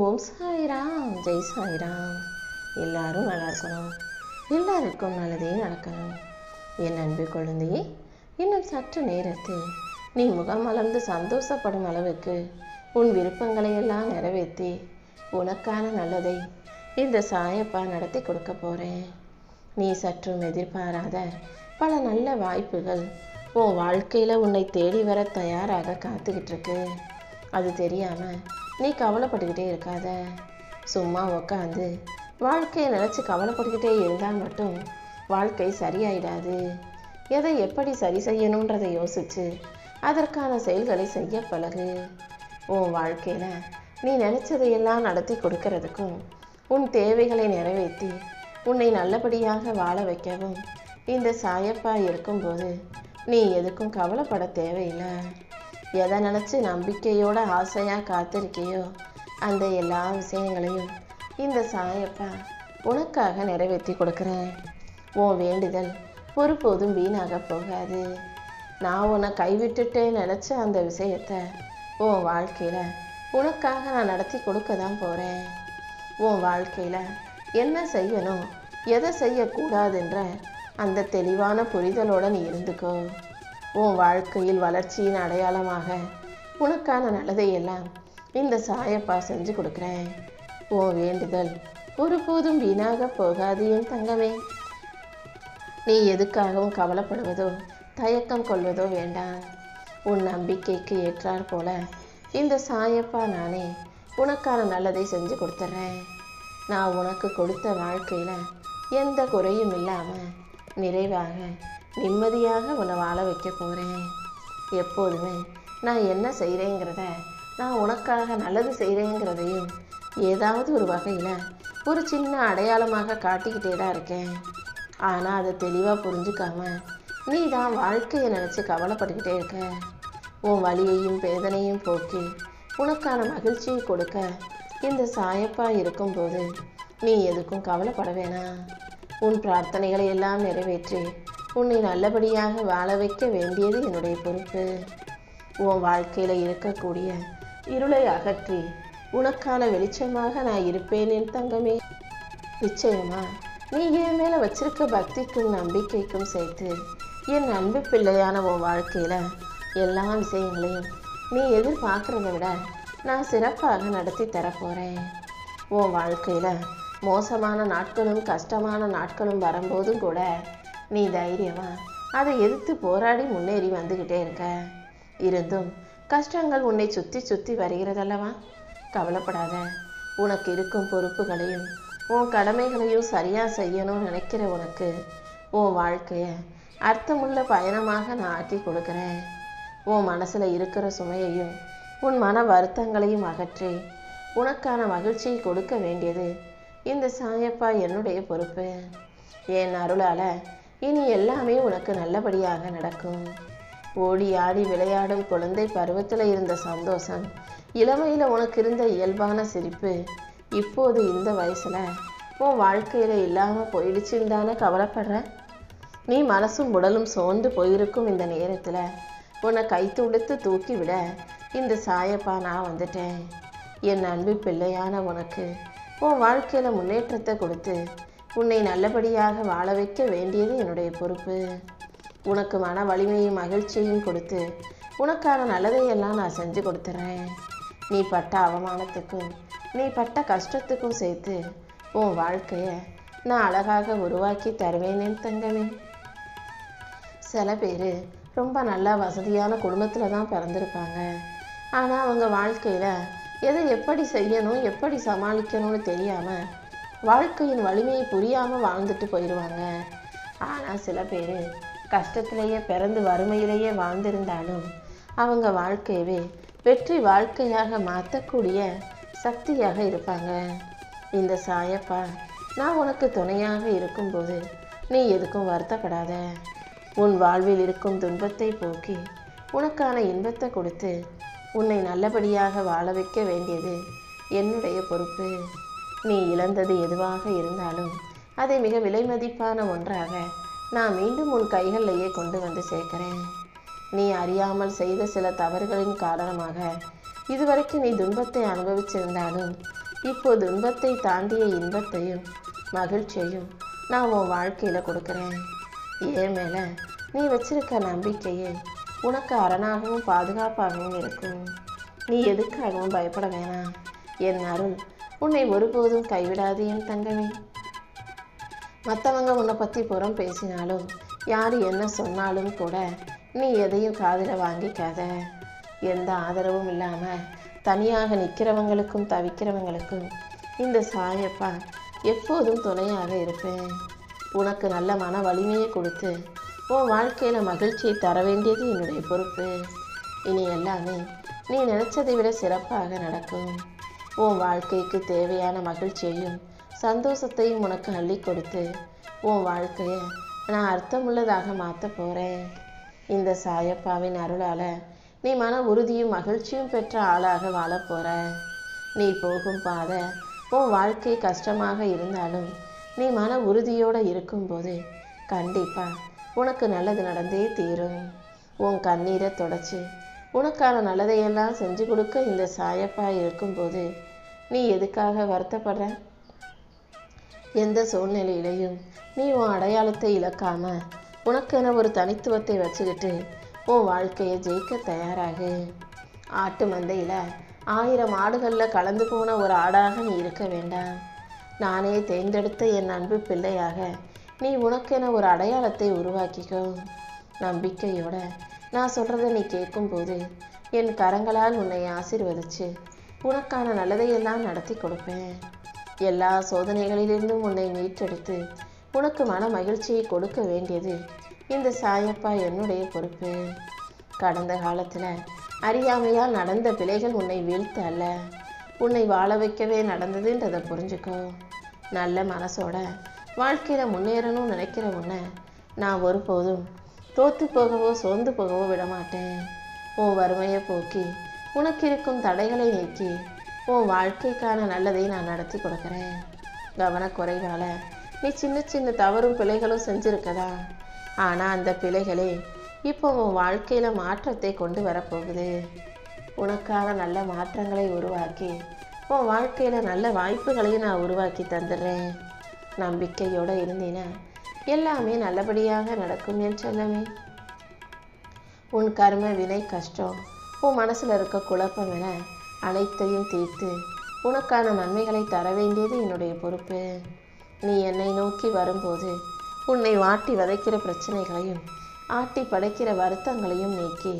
ஓம் சாய்ராம், ஜெய் சாய்ராம். எல்லாரும் நல்லா இருக்கணும், எல்லாருக்கும் நல்லதே நடக்கணும். என் அன்பு குழந்தையே, இன்னும் சற்று நேரத்தில் நீ முகம் மலர்ந்து சந்தோஷப்படும் அளவுக்கு உன் விருப்பங்களை எல்லாம் நிறைவேற்றி உனக்கான நல்லதை இந்த சாயப்பா நடத்தி கொடுக்க போகிறேன். நீ சற்றும் எதிர்பாராத பல நல்ல வாய்ப்புகள் உன் வாழ்க்கையில் உன்னை தேடி வர தயாராக காத்துக்கிட்டு இருக்கு. அது தெரியாமல் நீ கவலைப்பட்டுக்கிட்டே இருக்காத. சும்மா உக்காந்து வாழ்க்கையை நினச்சி கவலைப்பட்டுக்கிட்டே இருந்தால் மட்டும் வாழ்க்கை சரியாயிடாது. எதை எப்படி சரி செய்யணுன்றதை யோசித்து அதற்கான செயல்களை செய்ய பழகு. உன் வாழ்க்கையில் நீ நினச்சதையெல்லாம் நடத்தி கொடுக்கறதுக்கும் உன் தேவைகளை நிறைவேற்றி உன்னை நல்லபடியாக வாழ வைக்கவும் இந்த சாயப்பா இருக்கும்போது நீ எதுக்கும் கவலைப்பட தேவையில்லை. எதை நினச்சி நம்பிக்கையோட ஆசையாக காத்திருக்கையோ அந்த எல்லா விஷயங்களையும் இந்த சாயப்பா உனக்காக நிறைவேற்றி கொடுக்குறேன். உன் வேண்டுதல் ஒருபோதும் வீணாக போகாது. நான் உன்னை கைவிட்டுட்டே நினச்ச அந்த விஷயத்தை உன் வாழ்க்கையில் உனக்காக நான் நடத்தி கொடுக்க தான் போகிறேன். உன் வாழ்க்கையில் என்ன செய்யணும், எதை செய்யக்கூடாதுன்ற அந்த தெளிவான புரிதலோடு நீ இருந்துக்கோ. உன் வாழ்க்கையில் வளர்ச்சியின் அடையாளமாக உனக்கான நல்லதையெல்லாம் இந்த சாயப்பா செஞ்சு கொடுக்குறேன். உன் வேண்டுதல் ஒருபோதும் வீணாக போகாது என் தங்கமே. நீ எதுக்காகவும் கவலைப்படுவதோ தயக்கம் கொள்வதோ வேண்டாம். உன் நம்பிக்கைக்கு ஏற்றாற் போல இந்த சாயப்பா நானே உனக்கான நல்லதை செஞ்சு கொடுத்துட்றேன். நான் உனக்கு கொடுத்த வாழ்க்கையில் எந்த குறையும் இல்லாமல் நிறைவாக நிம்மதியாக உன்னை வாழ வைக்க போகிறேன். எப்போதுமே நான் என்ன செய்கிறேங்கிறத, நான் உனக்காக நல்லது செய்கிறேங்கிறதையும் ஏதாவது ஒரு வகையில் ஒரு சின்ன அடையாளமாக காட்டிக்கிட்டே தான் இருக்கேன். ஆனால் அதை தெளிவாக புரிஞ்சுக்காம நீ தான் வாழ்க்கையை நினச்சி கவலைப்பட்டுக்கிட்டே இருக்க. உன் வலியையும் வேதனையும் போக்கி உனக்கான மகிழ்ச்சியை கொடுக்க இந்த சாயப்பா இருக்கும்போது நீ எதுக்கும் கவலைப்பட வேணாம். உன் பிரார்த்தனைகளை எல்லாம் நிறைவேற்றி உன்னை நல்லபடியாக வாழ வைக்க வேண்டியது என்னுடைய பொறுப்பு. உன் வாழ்க்கையில் இருக்கக்கூடிய இருளை அகற்றி உனக்கான வெளிச்சமாக நான் இருப்பேன் என் தங்கமே. நிச்சயமா நீ என் மேலே வச்சிருக்க பக்திக்கும் நம்பிக்கைக்கும் சேர்த்து என் அன்பு பிள்ளையான உன் வாழ்க்கையில் எல்லா விஷயங்களையும் நீ எதிர்பார்க்குறத விட நான் சிறப்பாக நடத்தி தரப்போகிறேன். உன் வாழ்க்கையில் மோசமான நாட்களும் கஷ்டமான நாட்களும் வரும்போதும் கூட நீ தைரியமா அதை எதிர்த்து போராடி முன்னேறி வந்துக்கிட்டே இருக்க. இருந்தும் கஷ்டங்கள் உன்னை சுற்றி சுற்றி வருகிறதல்லவா? கவலைப்படாத. உனக்கு இருக்கும் பொறுப்புகளையும் உன் கடமைகளையும் சரியாக செய்யணும்னு நினைக்கிற உனக்கு உன் வாழ்க்கையை அர்த்தமுள்ள பயணமாக நான் ஆட்டி கொடுக்குறேன். உன் மனசில் இருக்கிற சுமையையும் உன் மன வருத்தங்களையும் அகற்றி உனக்கான மகிழ்ச்சியை கொடுக்க வேண்டியது இந்த சாயப்பா என்னுடைய பொறுப்பு. என் அருளால் இனி எல்லாமே உனக்கு நல்லபடியாக நடக்கும். ஓடி ஆடி விளையாடும் குழந்தை பருவத்தில் இருந்த சந்தோஷம், இளமையில் உனக்கு இருந்த இயல்பான சிரிப்பு இப்போது இந்த வயசில் உன் வாழ்க்கையில் இல்லாமல் போயிடுச்சுன்னு தானே கவலைப்படுற? நீ மனசும் உடலும் சோர்ந்து போயிருக்கும் இந்த நேரத்தில் உன்னை கை துடுத்து தூக்கி விட இந்த சாயப்பா நான் வந்துட்டேன். என் அன்பு பிள்ளையான உனக்கு உன் வாழ்க்கையில் முன்னேற்றத்தை கொடுத்து உன்னை நல்லபடியாக வாழ வைக்க வேண்டியது என்னுடைய பொறுப்பு. உனக்கு மன வலிமையும் மகிழ்ச்சியையும் கொடுத்து உனக்கான நல்லதையெல்லாம் நான் செஞ்சு கொடுத்துட்றேன். நீ பட்ட அவமானத்துக்கும் நீ பட்ட கஷ்டத்துக்கும் சேர்த்து உன் வாழ்க்கையை நான் அழகாக உருவாக்கி தருவேன் என் தங்கமே. சில பேர் ரொம்ப நல்லா வசதியான குடும்பத்தில் தான் பிறந்திருப்பாங்க. ஆனால் அவங்க வாழ்க்கையில் எதை எப்படி செய்யணும், எப்படி சமாளிக்கணும்னு தெரியாமல் வாழ்க்கையின் வலிமையை புரியாமல் வாழ்ந்துட்டு போயிடுவாங்க. ஆனால் சில பேர் கஷ்டத்திலேயே பிறந்து வறுமையிலேயே வாழ்ந்திருந்தாலும் அவங்க வாழ்க்கையவே வெற்றி வாழ்க்கையாக மாற்றக்கூடிய சக்தியாக இருப்பாங்க. இந்த சாயப்பா நான் உனக்கு துணையாக இருக்கும்போது நீ எதுக்கும் வருத்தப்படாத. உன் வாழ்வில் இருக்கும் துன்பத்தை போக்கி உனக்கான இன்பத்தை கொடுத்து உன்னை நல்லபடியாக வாழ வைக்க வேண்டியது என்னுடைய பொறுப்பு. நீ இழந்தது எதுவாக இருந்தாலும் அதை மிக விலை மதிப்பான ஒன்றாக நான் மீண்டும் உன் கைகளிலேயே கொண்டு வந்து சேர்க்கிறேன். நீ அறியாமல் செய்த சில தவறுகளின் காரணமாக இதுவரைக்கும் நீ துன்பத்தை அனுபவிச்சிருந்தாலும் இப்போ துன்பத்தை தாண்டிய இன்பத்தையும் மகிழ்ச்சியையும் நான் உன் வாழ்க்கையில் கொடுக்குறேன். என் மேலே நீ வச்சிருக்க நம்பிக்கையே உனக்கு அரணாகவும் பாதுகாப்பாகவும் இருக்கும். நீ எதுக்காகவும் பயப்பட வேணாம். என் அருள் உன்னை ஒருபோதும் கைவிடாது என் தங்கமே. மற்றவங்க உன்னை பற்றி புறம் பேசினாலும் யார் என்ன சொன்னாலும் கூட நீ எதையும் காதில் வாங்கிக்காத. எந்த ஆதரவும் இல்லாமல் தனியாக நிற்கிறவங்களுக்கும் தவிக்கிறவங்களுக்கும் இந்த சாயப்பா எப்போதும் துணையாக இருப்பேன். உனக்கு நல்ல மன வலிமையை கொடுத்து உன் வாழ்க்கையில் மகிழ்ச்சியை தர வேண்டியது என்னுடைய பொறுப்பு. இனி எல்லாமே நீ நினைச்சதை விட சிறப்பாக நடக்கும். உன் வாழ்க்கைக்கு தேவையான மகிழ்ச்சியையும் சந்தோஷத்தையும் உனக்கு அள்ளி கொடுத்து உன் வாழ்க்கையை நான் அர்த்தமுள்ளதாக மாற்ற போகிறேன். இந்த சாயப்பாவின் அருளால் நீ மன உறுதியும் மகிழ்ச்சியும் பெற்ற ஆளாக வாழ போகிற. நீ போகும் பாதை உன் வாழ்க்கை கஷ்டமாக இருந்தாலும் நீ மன உறுதியோடு இருக்கும்போது கண்டிப்பாக உனக்கு நல்லது நடந்தே தீரும். உன் கண்ணீரை தொடச்சி உனக்கான நல்லதையெல்லாம் செஞ்சு கொடுக்க இந்த சாயப்பா இருக்கும்போது நீ எதுக்காக வருத்தப்படுற? எந்த சூழ்நிலையிலையும் நீ உன் அடையாளத்தை இழக்காம உனக்கென ஒரு தனித்துவத்தை வச்சுக்கிட்டு உன் வாழ்க்கையை ஜெயிக்க தயாராகு. ஆட்டு மந்தையில் 1000 ஆடுகளில் கலந்து போன ஒரு ஆடாக நீ இருக்க வேண்டாம். நானே தேர்ந்தெடுத்த என் அன்பு பிள்ளையாக நீ உனக்கென ஒரு அடையாளத்தை உருவாக்கிக்கோ. நம்பிக்கையோட நான் சொல்கிறத நீ கேட்கும்போது என் கரங்களால் உன்னை ஆசீர்வதிச்சு உனக்கான நல்லதையெல்லாம் நடத்தி கொடுப்பேன். எல்லா சோதனைகளிலிருந்தும் உன்னை மீட்டெடுத்து உனக்கு மன மகிழ்ச்சியை கொடுக்க வேண்டியது இந்த சாயப்பா என்னுடைய பொறுப்பு. கடந்த காலத்தில் அறியாமையால் நடந்த பிழைகள் உன்னை வீழ்த்த அல்ல, உன்னை வாழ வைக்கவே நடந்ததுன்றதை புரிஞ்சுக்கோ. நல்ல மனசோட வாழ்க்கையில் முன்னேறணும்னு நினைக்கிற உன்னை நான் ஒருபோதும் தோற்று போகவோ சோர்ந்து போகவோ விடமாட்டேன். உன் வறுமையை போக்கி உனக்கு இருக்கும் தடைகளை நீக்கி உன் வாழ்க்கைக்கான நல்லதை நான் நடத்தி கொடுக்குறேன். கவனக்குறைவால் நீ சின்ன சின்ன தவறும் பிழைகளும் செஞ்சுருக்கதா, ஆனால் அந்த பிழைகளே இப்போ உன் வாழ்க்கையில் மாற்றத்தை கொண்டு வரப்போகுது. உனக்கான நல்ல மாற்றங்களை உருவாக்கி உன் வாழ்க்கையில் நல்ல வாய்ப்புகளையும் நான் உருவாக்கி தந்துடுறேன். நம்பிக்கையோடு இருந்தீன்னா எல்லாமே நல்லபடியாக நடக்கும் என் செல்லமே. உன் கர்ம வினை கஷ்டம் உன் மனசில் இருக்க குழப்பம் என அனைத்தையும் தீர்த்து உனக்கான நன்மைகளை தர வேண்டியது என்னுடைய பொறுப்பு. நீ என்னை நோக்கி வரும்போது உன்னை வாட்டி வதைக்கிற பிரச்சனைகளையும் ஆட்டி படைக்கிற வருத்தங்களையும் நீக்கி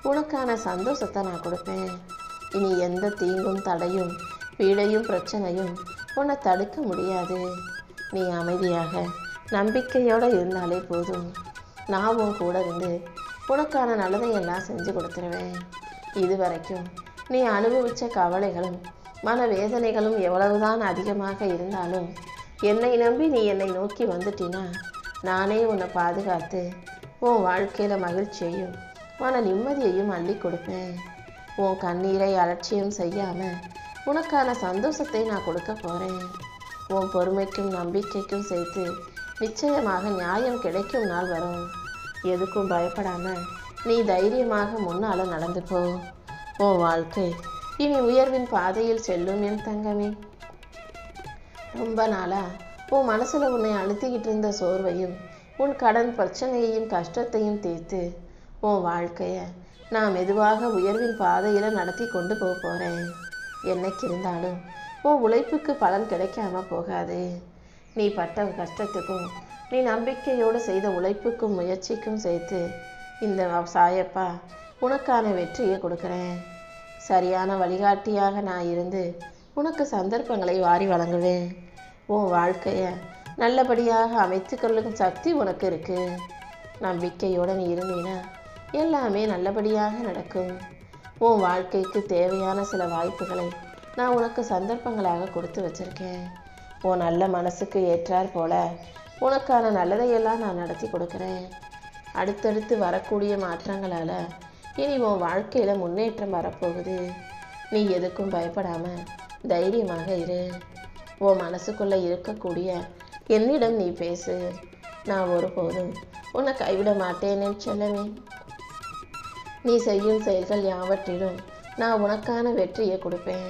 உனக்கான சந்தோஷத்தை நான் கொடுப்பேன். இனி எந்த தீங்கும் தடையும் பீடையும் பிரச்சனையும் உன்னை தடுக்க முடியாது. நீ அமைதியாக நம்பிக்கையோடு இருந்தாலே போதும். நான் உன் கூட இருந்து உனக்கான நல்லதையெல்லாம் செஞ்சு கொடுத்துருவேன். இதுவரைக்கும் நீ அனுபவித்த கவலைகளும் மனவேதனைகளும் எவ்வளவுதான் அதிகமாக இருந்தாலும் என்னை நம்பி நீ என்னை நோக்கி வந்துட்டினா நானே உன்னை பாதுகாத்து உன் வாழ்க்கையில் மகிழ்ச்சியையும் மன நிம்மதியையும் அள்ளி கொடுப்பேன். உன் கண்ணீரை அலட்சியம் செய்யாமல் உனக்கான சந்தோஷத்தை நான் கொடுக்க போகிறேன். உன் பொறுமைக்கும் நம்பிக்கைக்கும் சேர்த்து நிச்சயமாக நியாயம் கிடைக்கும் நாள் வரும். எதுக்கும் பயப்படாமல் நீ தைரியமாக முன்னால் நடந்து போ. உன் வாழ்க்கை இனி உயர்வின் பாதையில் செல்லும் என் தங்கமே. ரொம்ப நாளாக உன் மனசில் உன்னை அழுத்திக்கிட்டு இருந்த சோர்வையும் உன் கடன் பிரச்சனையையும் கஷ்டத்தையும் தீர்த்து உன் வாழ்க்கையை நான் மெதுவாக உயர்வின் பாதையில் நடத்தி கொண்டு போக போகிறேன். என்னைக்கு இருந்தாலும் உன் உழைப்புக்கு பலன் கிடைக்காம போகாது. நீ பட்ட கஷ்டத்துக்கும் நீ நம்பிக்கையோடு செய்த உழைப்புக்கும் முயற்சிக்கும் சேர்த்து இந்த சாயப்பா உனக்கான வெற்றியை கொடுக்குறேன். சரியான வழிகாட்டியாக நான் இருந்து உனக்கு சந்தர்ப்பங்களை வாரி வழங்குவேன். உன் வாழ்க்கையை நல்லபடியாக அமைத்து கொள்ளும் சக்தி உனக்கு இருக்குது. நம்பிக்கையோடு நீ இருந்தீன்னா எல்லாமே நல்லபடியாக நடக்கும். உன் வாழ்க்கைக்கு தேவையான சில வாய்ப்புகளை நான் உனக்கு சந்தர்ப்பங்களாக கொடுத்து வச்சுருக்கேன். உன் நல்ல மனசுக்கு ஏற்றார் போல உனக்கான நல்லதையெல்லாம் நான் நடத்தி கொடுக்குறேன். அடுத்தடுத்து வரக்கூடிய மாற்றங்களால் இனி உன் வாழ்க்கையில் முன்னேற்றம் வரப்போகுது. நீ எதுக்கும் பயப்படாமல் தைரியமாக இரு. உன் மனசுக்குள்ளே இருக்கக்கூடிய என்னிடம் நீ பேசு. நான் ஒருபோதும் உன்னை கைவிட மாட்டேனே செல்லமே. நீ செய்யும் செயல்கள் யாவற்றிலும் நான் உனக்கான வெற்றியை கொடுப்பேன்.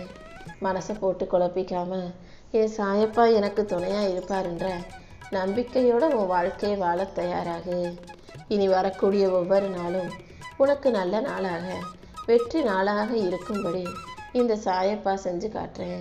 மனசை போட்டு குழப்பிக்காம என் சாயப்பா எனக்கு துணையாக இருப்பாருன்ற நம்பிக்கையோடு உன் வாழ்க்கையை வாழ தயாராகு. இனி வரக்கூடிய ஒவ்வொரு நாளும் உனக்கு நல்ல நாளாக வெற்றி நாளாக இருக்கும்படி இந்த சாயப்பா செஞ்சு காட்டுறேன்.